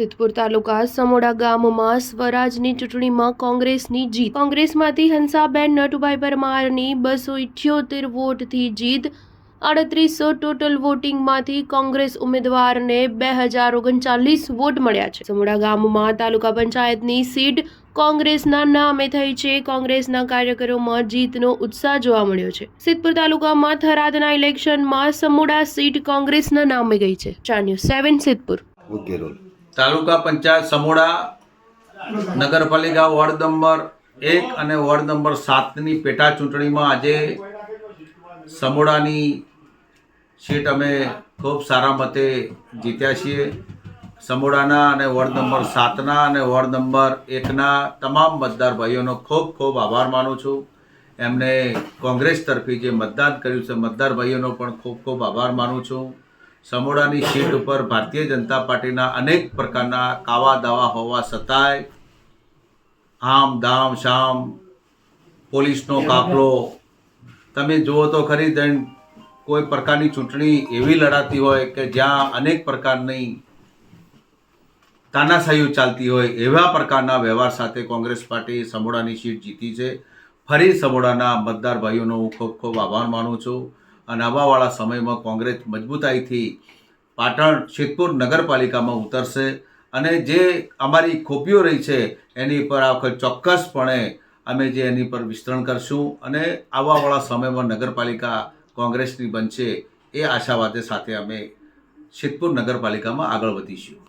સિદ્ધપુર તાલુકા સમોડા ગામમાં સ્વરાજની ચૂંટણીમાં કોંગ્રેસની જીત। કોંગ્રેસમાંથી હંસાબેન નટુભાઈ પરમારની 278 વોટથી જીત। 3800 ટોટલ વોટિંગમાંથી કોંગ્રેસ ઉમેદવારને 2039 વોટ મળ્યા છે। સમોડા ગામમાં તાલુકા પંચાયતની સીટ કોંગ્રેસના નામે થઈ છે। કોંગ્રેસના કાર્યકરોમાં જીતનો ઉત્સાહ જોવા મળ્યો છે। સિદ્ધપુર તાલુકામાં થરાદના ઇલેક્શનમાં સમોડા સીટ કોંગ્રેસના નામે ગઈ છે। ન્યૂઝ 7 સિદ્ધપુર। તાલુકા પંચાયત સમોડા નગરપાલિકા વોર્ડ નંબર 1 અને વોર્ડ નંબર 7ની પેટા ચૂંટણીમાં આજે સમોડાની સીટ અમે ખૂબ સારા મતે જીત્યા છીએ। સમોડાના અને વોર્ડ નંબર 7ના અને વોર્ડ નંબર 1ના તમામ મતદાર ભાઈઓનો ખૂબ ખૂબ આભાર માનું છું। એમને કોંગ્રેસ તરફી જે મતદાન કર્યું છે મતદાર ભાઈઓનો પણ ખૂબ ખૂબ આભાર માનું છું। સમોડાની સીટ ઉપર ભારતીય જનતા પાર્ટીના અનેક પ્રકારના કાવા દાવા હોવા છતાંય આમ દામ શામ પોલીસનો કાફલો તમે જુઓ તો ખરી કોઈ પ્રકારની ચૂંટણી એવી લડાતી હોય કે જ્યાં અનેક પ્રકારની તાનાશાહીઓ ચાલતી હોય એવા પ્રકારના વ્યવહાર સાથે કોંગ્રેસ પાર્ટી સમોડાની સીટ જીતી છે। ફરી સમોડાના મતદાર ભાઈઓનો હું ખૂબ ખૂબ આભાર માનું છું અને આવાવાળા સમયમાં કોંગ્રેસ મજબૂતાઈથી પાટણ સિદ્ધપુર નગરપાલિકામાં ઉતરશે અને જે અમારી ખોપીઓ રહી છે એની પર આ વખત ચોક્કસપણે અમે જે એની પર વિસ્તરણ કરશું અને આવાવાળા સમયમાં નગરપાલિકા કોંગ્રેસની બનશે એ આશાવાદ સાથે અમે સિદ્ધપુર નગરપાલિકામાં આગળ વધીશું।